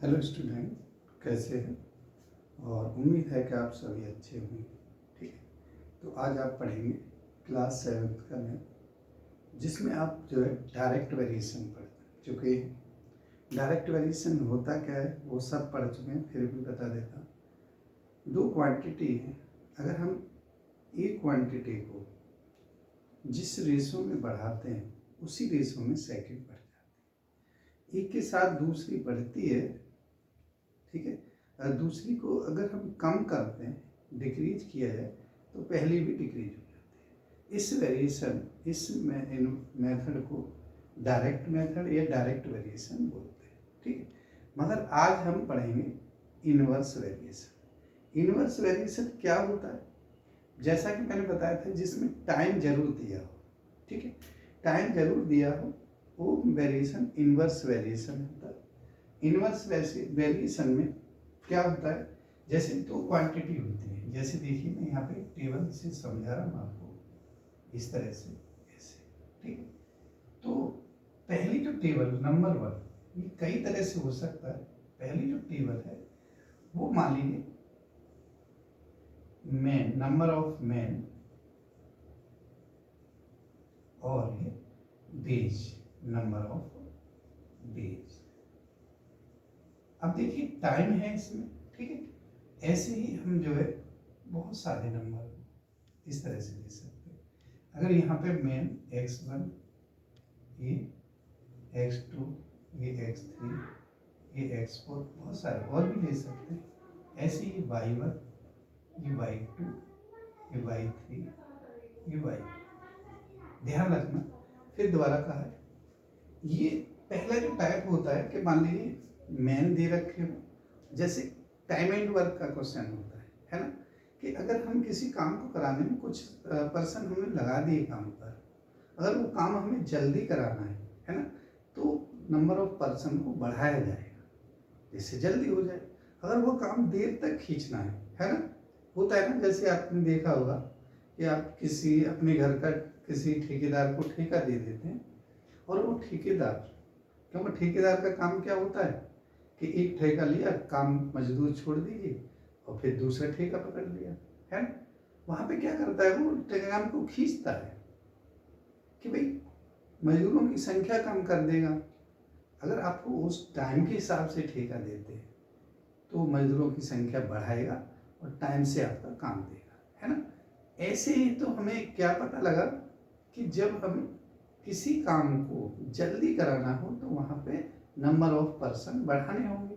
Hello student, कैसे हैं? और उम्मीद है कि आप सभी अच्छे होंगे। ठीक है, तो आज आप पढ़ेंगे क्लास 7th का मैथ, जिसमें आप जो है डायरेक्ट वेरिएशन पढ़ चुके हैं। डायरेक्ट वेरिएशन होता क्या है वो सब पढ़ चुके हैं, फिर भी बता देता हूँ। दो क्वांटिटी है, अगर हम एक क्वांटिटी को जिस रेशो में बढ़ाते हैं उसी रेशो में सेकंड बढ़ जाते हैं। एक के साथ दूसरी बढ़ती है, ठीक है। दूसरी को अगर हम कम करते हैं, डिक्रीज किया जाए, तो पहली भी डिक्रीज हो जाती है। इस वेरिएशन, इस मेथड को डायरेक्ट मेथड या डायरेक्ट वेरिएशन बोलते हैं, ठीक है। मगर आज हम पढ़ेंगे इनवर्स वेरिएशन। इनवर्स वेरिएशन क्या होता है? जैसा कि मैंने बताया था, जिसमें टाइम जरूर दिया हो, ठीक है, टाइम जरूर दिया हो, वो वेरिएशन इनवर्स वेरिएशन होता है। इनवर्स वेरिएशन में क्या होता है, जैसे दो क्वांटिटी होती है, जैसे देखिए मैं यहाँ पे टेबल से समझा रहा हूँ आपको, इस तरह से ऐसे, ठीक है। तो पहली जो टेबल नंबर 1, ये कई तरह से हो सकता है। पहली जो टेबल है वो मान लीजिए मैन, नंबर ऑफ मैन, और ये डेज, नंबर ऑफ डेज। अब देखिए टाइम है इसमें, ठीक है। ऐसे ही हम जो है बहुत सारे नंबर इस तरह से दे सकते हैं। अगर यहाँ पे मेन x1, ये x2, ये x3, ये x4, बहुत सारे और भी ले सकते हैं। ऐसे ही y1, ये y2, ये y3, ये y। ध्यान रखना, फिर दोबारा कहा है, ये पहला जो टाइप होता है कि मान लीजिए मैन दे रखे हो, जैसे टाइम एंड वर्क का क्वेश्चन होता है ना, कि अगर हम किसी काम को कराने में कुछ पर्सन हमें लगा दिए काम पर, अगर वो काम हमें जल्दी कराना है ना, तो नंबर ऑफ पर्सन को बढ़ाया जाएगा जिससे जल्दी हो जाए। अगर वो काम देर तक खींचना है ना, होता है ना, जैसे आपने देखा होगा कि आप किसी अपने घर का किसी ठेकेदार को ठेका दे देते हैं, और वो ठेकेदार, क्योंकि ठेकेदार का काम क्या होता है कि एक ठेका लिया, काम मजदूर छोड़ दीजिए और फिर दूसरा ठेका पकड़ लिया, है ना। वहाँ पे क्या करता है, वो काम को खींचता है कि भाई मजदूरों की संख्या कम कर देगा। अगर आपको उस टाइम के हिसाब से ठेका देते हैं तो मजदूरों की संख्या बढ़ाएगा और टाइम से आपका काम देगा, है ना। ऐसे ही तो हमें क्या पता लगा कि जब हम किसी काम को जल्दी कराना हो तो वहाँ पे नंबर ऑफ पर्सन बढ़ाने होंगे,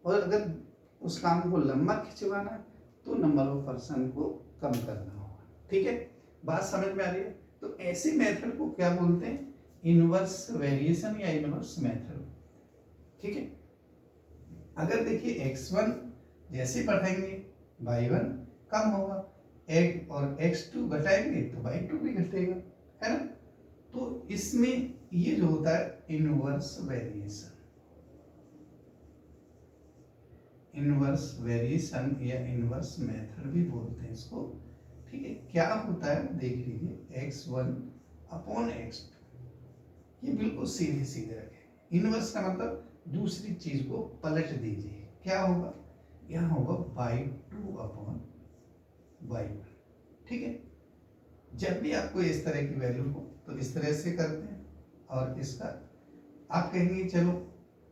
और अगर उस काम को लंबा खिंचवाना है तो नंबर ऑफ पर्सन को कम करना होगा, ठीक है। बात समझ में आ रही है? तो ऐसे मेथड को क्या बोलते हैं? इनवर्स वेरिएशन या इनवर्स मेथड, ठीक है। अगर देखिए x1 जैसे बढ़ाएंगे y1 कम होगा, एक और x2 घटाएंगे तो y2 भी घटेगा, है ना। तो इसमें ये जो होता है इनवर्स वेरिएशन, इनवर्स वेरिएशन या इनवर्स मेथड भी बोलते हैं इसको, ठीक है। क्या होता है देख लीजिए, x1 अपॉन x2, ये बिल्कुल सीधे सीधे रखें। इनवर्स का मतलब दूसरी चीज को पलट दीजिए, क्या होगा, यहाँ होगा y2 अपॉन y1, ठीक है। जब भी आपको इस तरह की वैल्यू हो तो इस तरह से करते हैं, और इसका आप कहेंगे चलो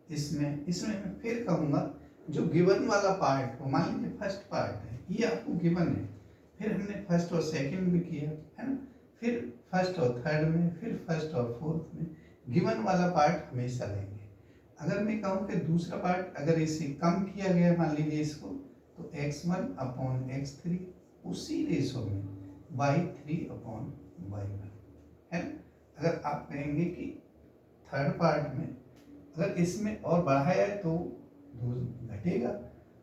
इसमें मैं फिर कहूँगा जो गिवन वाला पार्ट हो, मान लीजिए फर्स्ट पार्ट है, ये आपको गिवन है, फिर हमने फर्स्ट और सेकंड में किया, है ना, फिर फर्स्ट और थर्ड में, फिर फर्स्ट और फोर्थ में, गिवन वाला पार्ट हमेशा लेंगे। अगर मैं कहूँ कि दूसरा पार्ट अगर इसे कम किया गया, मान लीजिए इसको, तो x1 अपॉन x3 उसी रेशो में y3 अपॉन y1, है ना। अगर आप कहेंगे कि थर्ड पार्ट में अगर इसमें और बढ़ाया है तो घटेगा,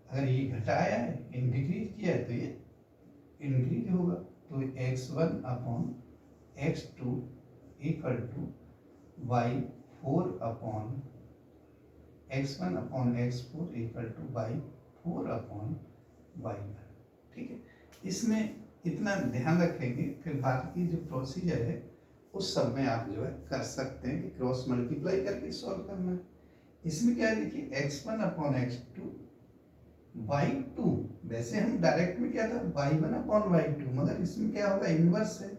अगर ये घटाया है, इंक्रीज किया है, तो ये इंक्रीज होगा। तो x1 upon x2 equal to y4 upon x1 upon x4 equal to y4 upon y1, ठीक है। इसमें इतना ध्यान रखेंगे, फिर बाकी जो प्रोसीजर है उस सब में आप जो है कर सकते हैं कि क्रॉस मल्टीप्लाई करके सॉल्व करना है। इसमें क्या है देखिए x1 अपॉन x2 बाई 2। वैसे हम डायरेक्ट में क्या था y1 अपॉन y2, मगर इसमें क्या होगा इनवर्स है,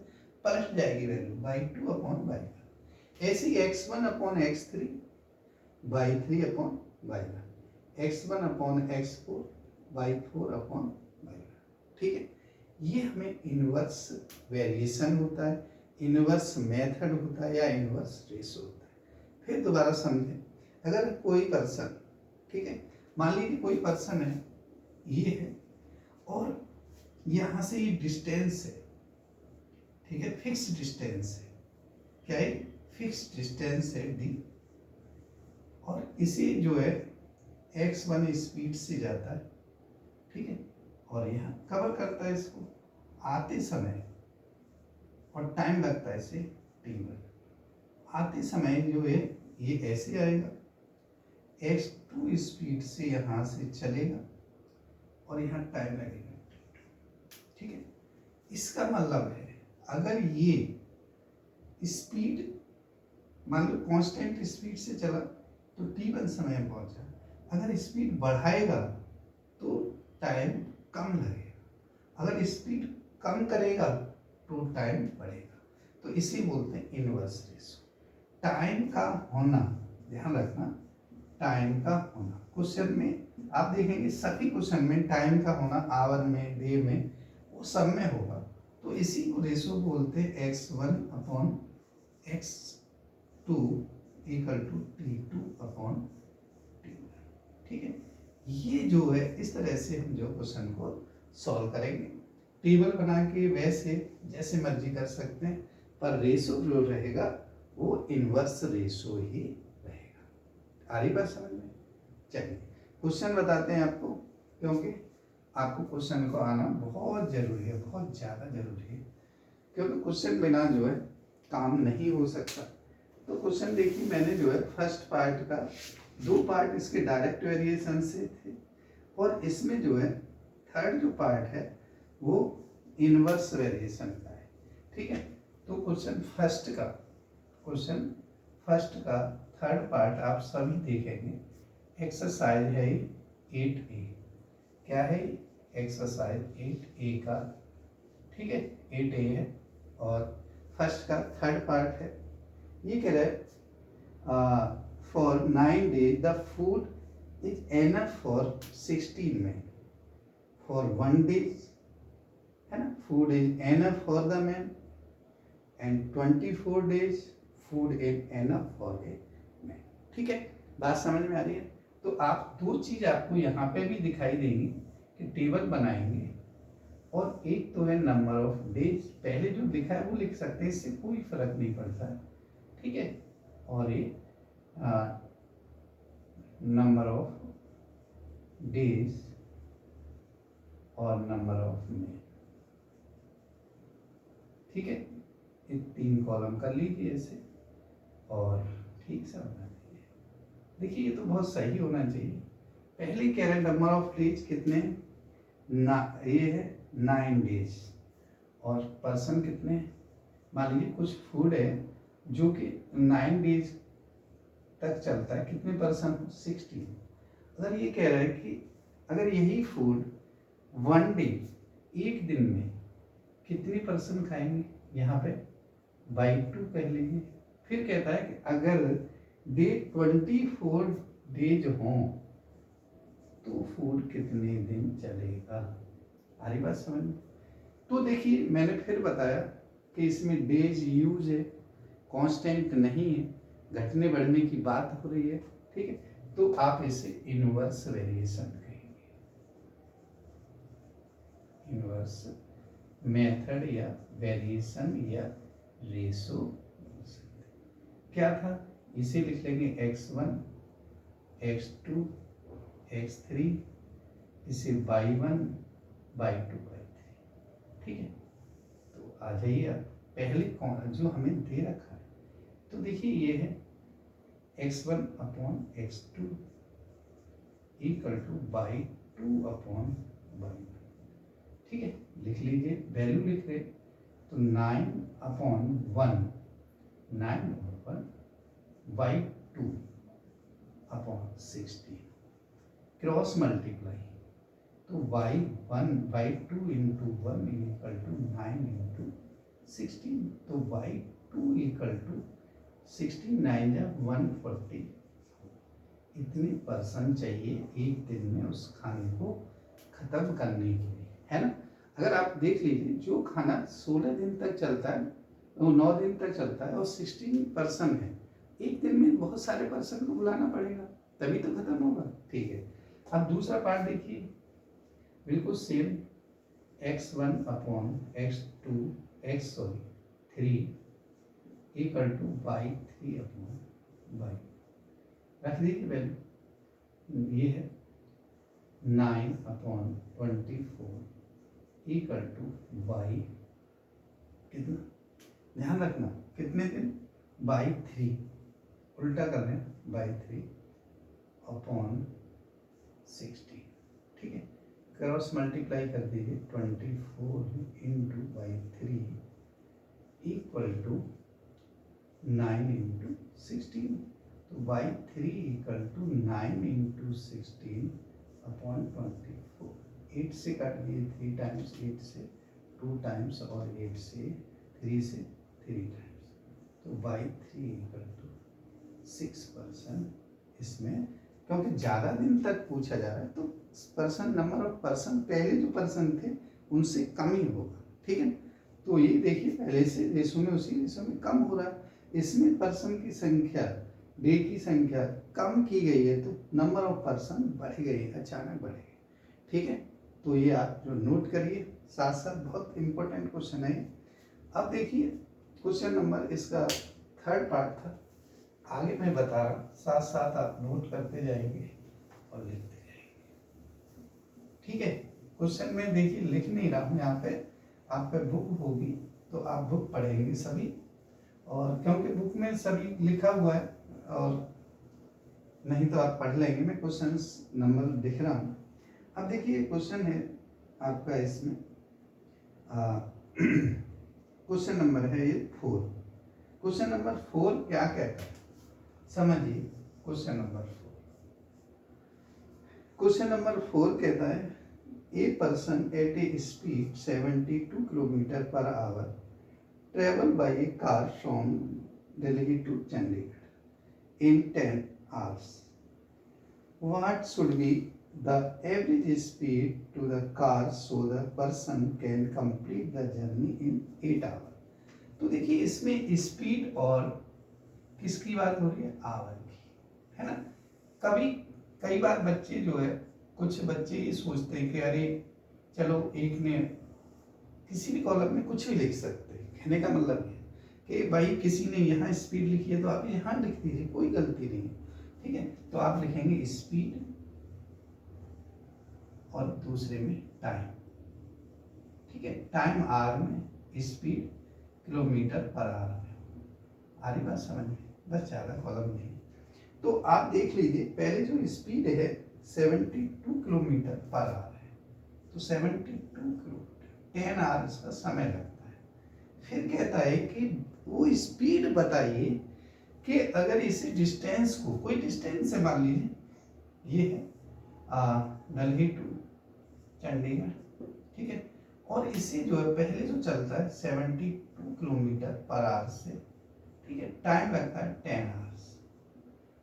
पलट जाएगी वैल्यू y2 अपॉन y1। ऐसे ही x1 upon x3 by 3 upon y1, x1 upon x4 by 4 upon y1। ठीक है, ये हमें इनवर्स वेरिएशन होता है, इनवर्स मेथड होता है या इनवर्स रेशो होता है। फिर दोबारा समझें, अगर कोई पर्सन, ठीक है, मान लीजिए कोई पर्सन है, ये है और यहाँ से ये डिस्टेंस है, ठीक है, फिक्स डिस्टेंस है, क्या है फिक्स डिस्टेंस है d, और इसे जो है x1 स्पीड से जाता है, ठीक है, और यहाँ कवर करता है इसको आते समय, और टाइम लगता है इसे t1। आते समय जो है ये ऐसे आएगा, x2 स्पीड से यहाँ से चलेगा और यहाँ टाइम लगेगा, ठीक है। इसका मतलब है अगर ये स्पीड मान लो कांस्टेंट स्पीड से चला तो t1 समय में पहुंचा, अगर स्पीड बढ़ाएगा तो टाइम कम लगेगा, अगर स्पीड कम करेगा तो टाइम बढ़ेगा। तो इसे बोलते हैं इनवर्स रेशो। टाइम का होना, ध्यान रखना, टाइम का होना क्वेश्चन में आप देखेंगे सभी क्वेश्चन में टाइम का होना आवर में, डे में, वो सब में होगा। तो इसी को रेशो बोलते हैं x1 upon x2 equal to t2 upon t1। ठीक है, ये जो है इस तरह से हम जो क्वेश्चन को सॉल्व करेंगे, टेबल बना के वैसे जैसे मर्जी कर सकते हैं, पर रेशो जो रहेगा वो इनवर्स रेशो ही रहेगा। आ रही बात समझ में? चलिए क्वेश्चन बताते हैं आपको, क्योंकि आपको क्वेश्चन को आना बहुत जरूरी है, बहुत ज़्यादा जरूरी है, क्योंकि क्वेश्चन बिना जो है काम नहीं हो सकता। तो क्वेश्चन देखिए, मैंने जो है फर्स्ट पार्ट का 2 पार्ट इसके डायरेक्ट वेरिएशन से थे, और इसमें जो है थर्ड जो पार्ट है वो इनवर्स वेरिएशन का है। ठीक है, तो क्वेश्चन फर्स्ट का थर्ड पार्ट आप सभी देखेंगे। एक्सरसाइज है 8A, क्या है एक्सरसाइज 8A का, ठीक है 8A है, और फर्स्ट का थर्ड पार्ट है। ये कह रहा है for 9 days the food is enough for 16 men, for 1 day है ना, food is enough for the man, and 24 days food is enough for a man. ठीक है, बात समझ में आ रही है? तो आप 2 चीज आपको यहाँ पे भी दिखाई देंगी कि टेबल बनाएंगे, और एक तो है नंबर ऑफ डेज, पहले जो लिखा है वो लिख सकते हैं, इससे कोई फर्क नहीं पड़ता है, ठीक है, और ये नंबर ऑफ डेज और नंबर ऑफ में, ठीक है, ये 3 कॉलम कर लीजिए ऐसे, और ठीक से बना दीजिए। देखिए ये तो बहुत सही होना चाहिए। पहले कह रहे हैं नंबर ऑफ डेज कितने ना, ये है 9 days, और पर्सन कितने, मान लीजिए कुछ फूड है जो कि 9 days तक चलता है, कितने पर्सन 16। अगर ये कह रहा है कि अगर यही फूड 1 day, एक दिन में कितने पर्सन खाएंगे, यहाँ पे बाई 2 कह लीजिए। फिर कहता है कि अगर डे 24 days हों तो फूड कितने दिन चलेगा। आ रही बात समझ में? तो देखिए मैंने फिर बताया कि इसमें डेज यूज है, कांस्टेंट नहीं है, घटने बढ़ने की बात हो रही है, ठीक है, तो आप इसे इनवर्स वेरिएशन कहेंगे, इनवर्स मेथड या वेरिएशन या रेशो। क्या था, इसे लिख लेंगे x1 x2 x3, इसे y1 y2 y3, ठीक है। तो आ जाइए आप, पहले कौन जो हमें दे रखा है, तो देखिए ये है x1 upon x2 equal to y2 upon y1, ठीक है, लिख लीजिए, वैल्यू लिख रहे तो 9 upon 1 9 upon 1 y2 upon 16 cross multiply, तो y2 into 1 equal to 9 into 16, तो y2 इक्वल टू 16 9 या 140। इतने पर्सन चाहिए एक दिन में उस खाने को ख़त्म करने के लिए, है ना। अगर आप देख लीजिए जो खाना 16 दिन तक चलता है वो 9 दिन तक चलता है और 16 पर्सन है, एक दिन में बहुत सारे पर्सन को बुलाना पड़ेगा तभी तो खत्म होगा। ठीक है, अब दूसरा पार्ट देखिए, बिल्कुल same, x1 upon x2 3 equal to y3 upon y, रख दीजिए वैल्यू, ये है 9 अपॉन 24 इक्वल टू y, कितना, ध्यान रखना कितने दिन, by3, उल्टा कर रहे हैं, by3 अपॉन 16। ठीक है, क्रॉस मल्टीप्लाई कर दीजिए, 24 into by3 equal to 9 into 16, तो by3 equal to 9 into 16 upon 24। 8 से काट दिए 3 टाइम्स, 8 से 2 टाइम्स और 8 से 3 से 3 टाइम्स, तो by3 इक्वल टू 6%। इसमें क्योंकि ज़्यादा दिन तक पूछा जा रहा है तो पर्सन, नंबर ऑफ पर्सन पहले जो पर्सन थे उनसे कम ही होगा। ठीक है, तो ये देखिए पहले से रेशो में उसी रेशो में कम हो रहा है, इसमें पर्सन की संख्या, डे की संख्या कम की गई है तो नंबर ऑफ पर्सन बढ़ गई, अचानक बढ़ गई। ठीक है, तो ये आप जो नोट करिए, साथ साथ बहुत इंपॉर्टेंट क्वेश्चन है। अब देखिए क्वेश्चन नंबर इसका थर्ड पार्ट था, आगे मैं बता रहा हूँ, साथ साथ आप नोट करते जाएंगे और लिखते जाएंगे। ठीक है, क्वेश्चन में देखिए लिख नहीं रहा हूँ, यहाँ पे आप पे बुक होगी तो आप बुक पढ़ेंगे सभी, और क्योंकि बुक में सभी लिखा हुआ है और नहीं तो आप पढ़ लेंगे, मैं क्वेश्चन नंबर लिख रहा हूँ। अब देखिए क्वेश्चन है आपका, इसमें क्वेश्चन नंबर है ये 4। क्वेश्चन नंबर 4 क्या कहता है समझिए। क्वेश्चन नंबर 4, क्वेश्चन नंबर 4 कहता है a person at a speed 72 kilometre पर hour travel by a car from Delhi to Chandigarh in 10 hours. What should be the average speed to the car so the person can complete the journey in 8 hours? तो देखिए इसमें speed और किसकी बात हो रही है, आवर की, है ना। कई बार बच्चे जो है, कुछ बच्चे ये सोचते हैं कि अरे चलो एक ने किसी भी कॉलम में कुछ भी लिख सकते हैं, कहने का मतलब है कि भाई किसी ने यहाँ स्पीड लिखी है तो आप यहाँ लिख दीजिए, कोई गलती नहीं है। ठीक है, तो आप लिखेंगे स्पीड और दूसरे में टाइम। ठीक है, टाइम आर में, स्पीड किलोमीटर पर आवर में, आ रही बात समझ में, बस ज़्यादा कॉलम नहीं। तो आप देख लीजिए पहले जो स्पीड है 72 किलोमीटर पर आवर है, तो 72 किलोमीटर 10 आवर इसका समय लगता है। फिर कहता है कि वो स्पीड बताइए कि अगर इसी डिस्टेंस को, कोई डिस्टेंस है मान लीजिए ये है दिल्ली टू चंडीगढ़, ठीक है, और इसी जो है पहले जो चलता है 72 किलोमीटर पर आवर से, ठीक है, टाइम लगता है 10 आवर्स।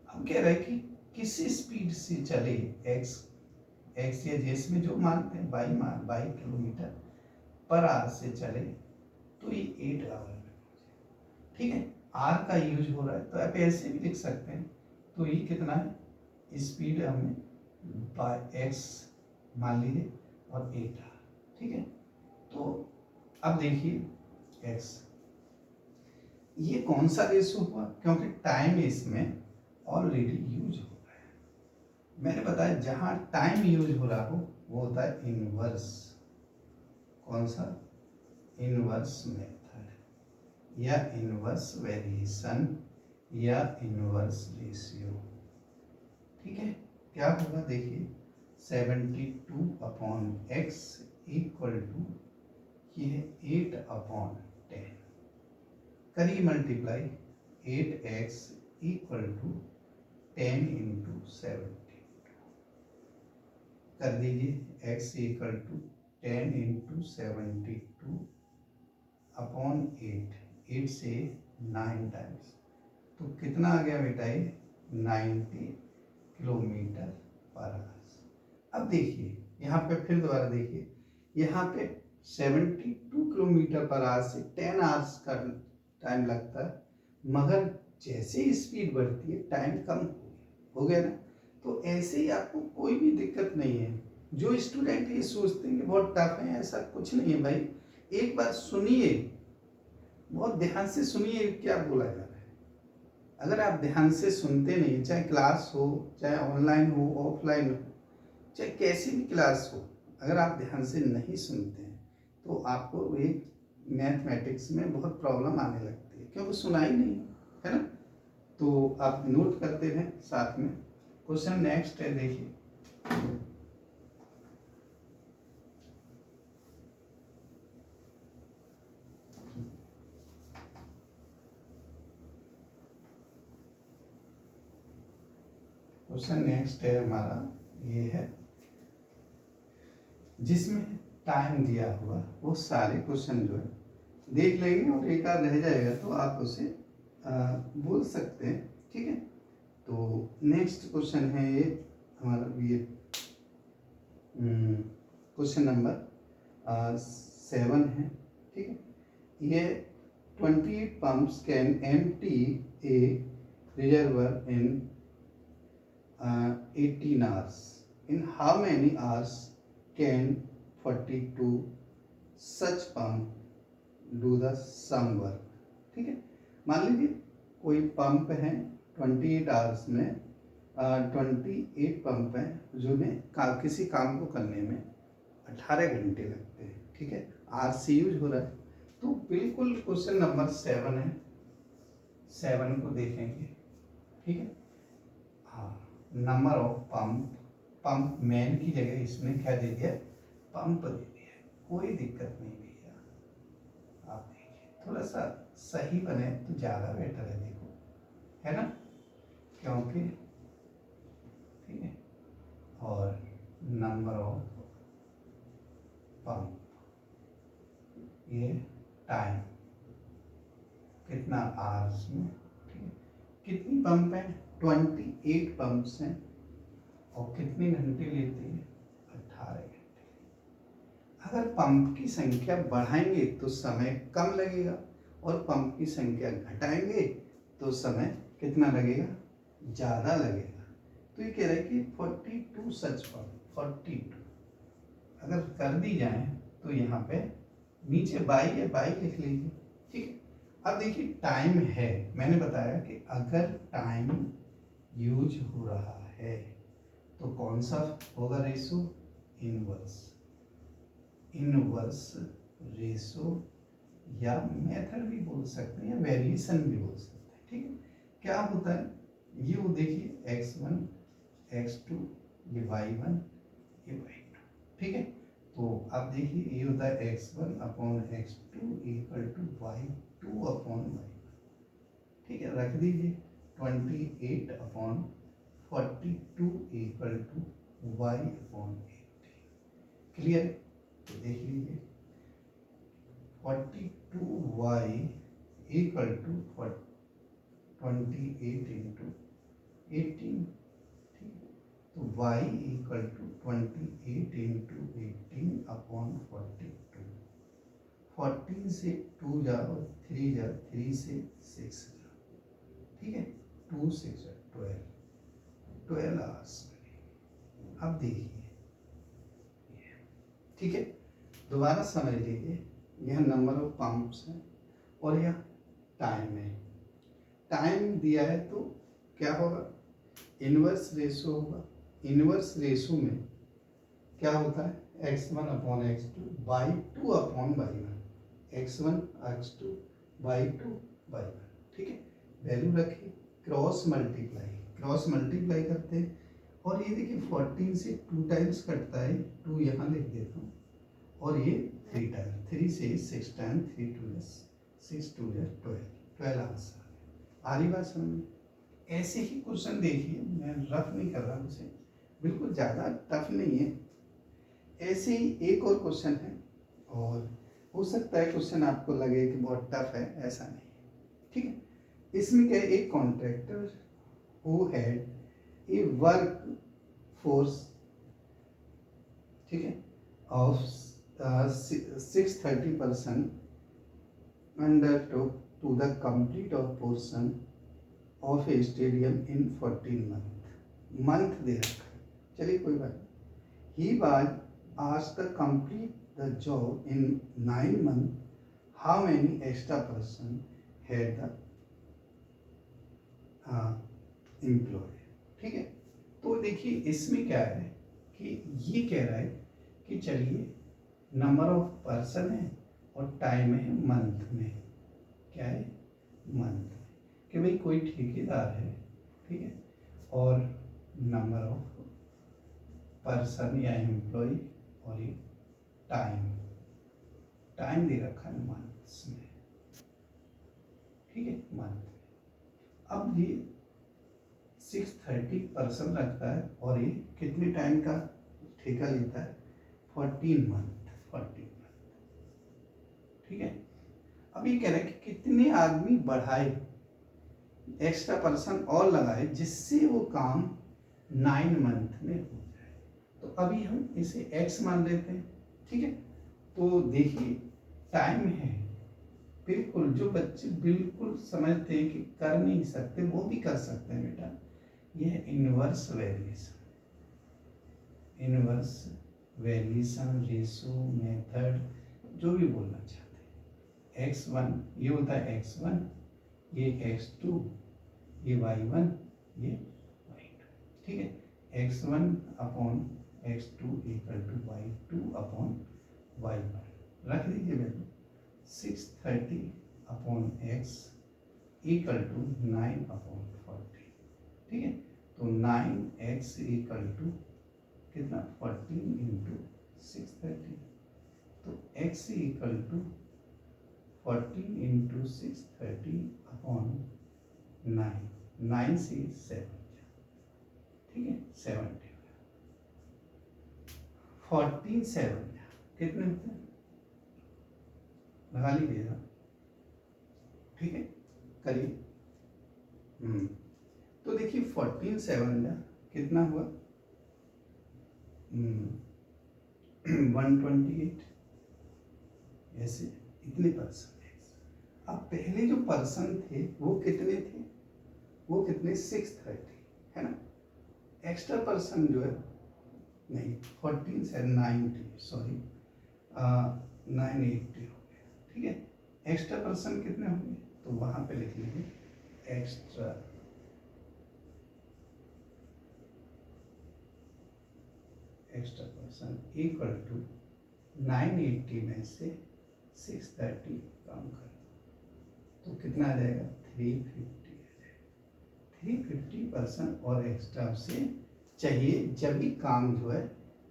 हम कह रहे हैं कि किसी स्पीड से चले एक्स या जेस में जो मानते हैं बाई किलोमीटर पर आवर से चले तो ये 8 आवर में पहुंचे। ठीक है, आर का यूज हो रहा है तो आप ऐसे भी लिख सकते हैं, तो ये कितना है, स्पीड हमें बाय एक्स मान लीजिए और 8 आर। ठीक है, तो अब देखिए एक्स, ये कौन सा रेशो हुआ, क्योंकि टाइम इसमें ऑलरेडी यूज हो रहा है। मैंने बताया जहां टाइम यूज हो रहा हो वो होता है इनवर्स। कौन सा, इनवर्स मेथड या इनवर्स वेरिएशन या इनवर्स रेशियो। ठीक है, क्या होगा देखिए 72 अपॉन एक्स इक्वल टू ये 8 अपॉन 10, करिए multiply, 8x equal to 10 into 70 कर दीजिए। x equal to 10 into 72 upon 8 से 9 टाइम्स, तो कितना आ गया बेटा ये 90 किलोमीटर पर आवर। अब देखिए यहाँ पे फिर दोबारा देखिए, यहाँ पे 72 किलोमीटर पर आवर से 10 आवर्स का टाइम लगता है, मगर जैसे ही स्पीड बढ़ती है टाइम कम हो गया ना। तो ऐसे ही आपको कोई भी दिक्कत नहीं है। जो स्टूडेंट ये सोचते हैं कि बहुत टफ है, ऐसा कुछ नहीं है भाई। एक बार सुनिए, बहुत ध्यान से सुनिए क्या बोला जा रहा है। अगर आप ध्यान से सुनते नहीं, चाहे क्लास हो, चाहे ऑनलाइन हो, ऑफलाइन हो, चाहे कैसी भी क्लास हो, अगर आप ध्यान से नहीं सुनते हैं तो आपको एक मैथमेटिक्स में बहुत प्रॉब्लम आने लगती है, क्योंकि सुनाई नहीं है ना। तो आप नोट करते रहें साथ में। क्वेश्चन नेक्स्ट है, देखिए क्वेश्चन नेक्स्ट है हमारा, ये है जिसमें टाइम दिया हुआ, वो सारे क्वेश्चन जो है देख लेंगे और एक आध रह जाएगा तो आप उसे बोल सकते हैं, ठीक है। तो नेक्स्ट क्वेश्चन है ये हमारा, ये क्वेश्चन नंबर 7 है, ठीक है। ये 28 pumps can empty a reservoir in 18 hours. In how many hours can 42 such pump do the sum work? ठीक है, मान लीजिए कोई पंप है 28 आवर्स में, 28 पंप हैं जिन्हें किसी काम को करने में 18 घंटे लगते हैं, ठीक है। आर से यूज हो रहा है, तो बिल्कुल क्वेश्चन नंबर 7 है, 7 को देखेंगे, ठीक है। हाँ, number of pump, pump man की जगह इसमें क्या दे दिया, पंप दे दिया, कोई दिक्कत नहीं भैया। आप देखिए थोड़ा सा सही बने तो ज़्यादा बेटर है, देखो है ना, क्योंकि ठीक है। और नंबर ऑफ पंप, ये टाइम कितना आवर्स में, ठीक है। कितनी पंप है, 28 पंप्स हैं और कितने घंटे लेते हैं, 18 घंटे। अगर पंप की संख्या बढ़ाएंगे तो समय कम लगेगा और पंप की संख्या घटाएंगे तो समय कितना लगेगा, ज़्यादा लगेगा। तो ये कह रहा है कि 42 सच पंप, 42 अगर कर दी जाए तो यहाँ पे नीचे बाई है, बाई लिख लीजिए, ठीक है। अब देखिए टाइम है, मैंने बताया कि अगर टाइम यूज हो रहा है तो कौन सा होगा रेशो, इनवर्स, इनवर्स रेशो, या मेथड भी बोल सकते हैं या वेरिएशन भी बोल सकते हैं, ठीक है। क्या होता है, ये वो देखिए x1 x2, ये y1 ये y2, ठीक है। तो आप देखिए ये होता है x1 upon x2 equal to y2 upon y1, ठीक है। रख दीजिए 28 upon 42 equal to y upon 18, clear. तो देख लीजिए 42y इक्वल टू 28 इंटू 18, तो y equal to 28 into 18 upon 42, 14 से 2 जाओ, 3 जाओ, 3 से 6 जाओ, ठीक है। 2 6 12 आवर्स। अब देखिए, ठीक है, दोबारा समझ लीजिए, यह नंबर ऑफ पंप्स है और यह टाइम है। टाइम दिया है तो क्या होगा, इनवर्स रेशो होगा। इनवर्स रेशो में क्या होता है, x1 upon x2 by 2 upon y1, x1 x2 by 2 y1, ठीक है। वैल्यू रखिए, क्रॉस मल्टीप्लाई करते हैं और ये देखिए 14 से 2 टाइम्स कटता है, 2 यहाँ लिख देता हूँ और ये 3 टाइम, 3 से 6 टाइम, 3 2 6 2 12 आंसर आ रही बात समझ में। ऐसे ही क्वेश्चन देखिए, मैं रफ नहीं कर रहा उसे, बिल्कुल ज़्यादा टफ नहीं है। ऐसे ही एक और क्वेश्चन है, और हो सकता है क्वेश्चन आपको लगे कि बहुत टफ है, ऐसा नहीं है, ठीक है। इसमें क्या है, एक contractor who had a work force, ठीक है, of 630% undertook to the complete of portion of a stadium in 14 month दे रखा है, चलिए कोई बात नहीं। He was asked to complete the job in 9 months. How many extra person had the employee? ठीक है, तो देखिए इसमें क्या है कि ये कह रहा है कि चलिए नंबर ऑफ पर्सन है और टाइम है मंथ में, क्या है मंथ, कि भाई कोई ठेकेदार है, ठीक है, और नंबर ऑफ पर्सन या एम्प्लॉय और ये टाइम दे रखा है मंथ्स में, ठीक है, मंथ। अब ये 630% रखता है और ये कितने टाइम का ठेका लेता है, 14 मंथ, ठीक है। अब ये कह रहे हैं कि कितने आदमी बढ़ाए, एक्स्ट्रा पर्सन और लगाए, जिससे वो काम 9 मंथ में हो जाए। तो अभी हम इसे x मान लेते हैं, ठीक है। तो देखिए टाइम है, बिल्कुल जो बच्चे बिल्कुल समझते हैं कि कर नहीं सकते वो भी कर सकते हैं बेटा, यह इनवर्स वेरिएशन रेशो मेथड जो भी बोलना चाहते हैं। x1 ये होता है x1, ये x2, ये y1, ये y2, ठीक है। x1 upon x2 equal to y2 upon y1 रख दीजिए बेटा। 630 upon x equal to 9 upon 40, ठीक है। तो 9x इक्वल टू कितना, 14 इंटू 630, तो x equal to 14 into 630 upon 9 से 7, ठीक है, 70, 14 7 कितने होते हैं, लगा लीजिएगा, ठीक है, करिए। तो देखिए 14 7 कितना हुआ, 128, ऐसे इतने पर्सन। अब पहले जो पर्सन थे वो कितने थे, वो कितने 630 है ना, एक्स्ट्रा पर्सन जो है नहीं 14 से 90, सॉरी 980 हो गया, ठीक है। एक्स्ट्रा पर्सन कितने होंगे, तो वहां पे लिख लीजिए एक्स्ट्रा पर्सन इक्वल टू 980 में से 630 कम कर, तो कितना आ जाएगा, 350 आ जाएगा। 350% और एक्स्ट्रा से चाहिए जब भी काम जो है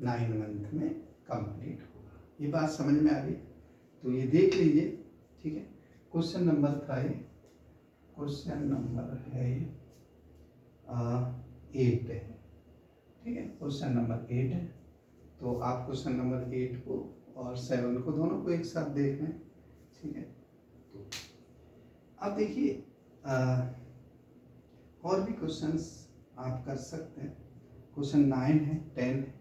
9 मंथ में कंप्लीट होगा। ये बात समझ में आ गई, तो ये देख लीजिए, ठीक है। क्वेश्चन नंबर था ये, क्वेश्चन नंबर है 8 है, ठीक है, क्वेश्चन नंबर 8 है। तो आप क्वेश्चन नंबर 8 को और 7 को दोनों को एक साथ देख लें, ठीक है। तो अब देखिए और भी क्वेश्चंस आप कर सकते हैं। क्वेश्चन 9 है, 10 है।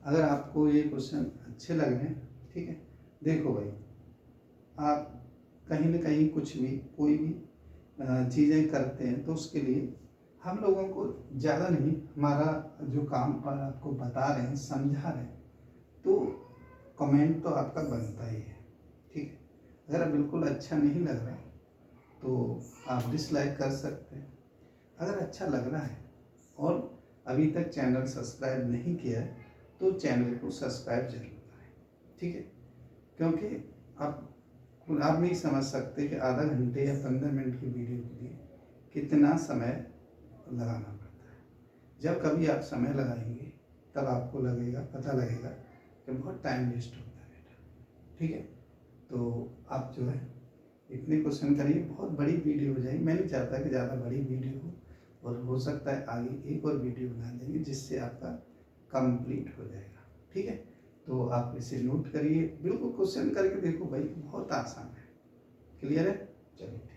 अगर आपको ये क्वेश्चन अच्छे लग रहे हैं, ठीक है, देखो भाई, आप कहीं ना कहीं कुछ भी कोई भी चीज़ें करते हैं तो उसके लिए हम लोगों को ज़्यादा नहीं, हमारा जो काम पर आपको बता रहे हैं, समझा रहे हैं, तो कमेंट तो आपका बनता ही है, ठीक है। अगर बिल्कुल अच्छा नहीं लग रहा तो आप डिसलाइक कर सकते हैं। अगर अच्छा लग रहा है और अभी तक चैनल सब्सक्राइब नहीं किया है तो चैनल को सब्सक्राइब जरूर करें, ठीक है। क्योंकि आप नहीं समझ सकते कि आधा घंटे या 15 मिनट की वीडियो के लिए कितना समय लगाना पड़ता है। जब कभी आप समय लगाएंगे तब आपको लगेगा, पता लगेगा कि बहुत टाइम वेस्ट होता है बेटा, ठीक है। तो आप जो है इतने क्वेश्चन करिए, बहुत बड़ी वीडियो हो जाएगी। मैं नहीं चाहता कि ज़्यादा बड़ी वीडियो हो, और हो सकता है आगे एक और वीडियो बना देंगे जिससे आपका कंप्लीट हो जाएगा। ठीक है, तो आप इसे नोट करिए, बिल्कुल क्वेश्चन करके देखो भाई, बहुत आसान है। क्लियर है? चलिए।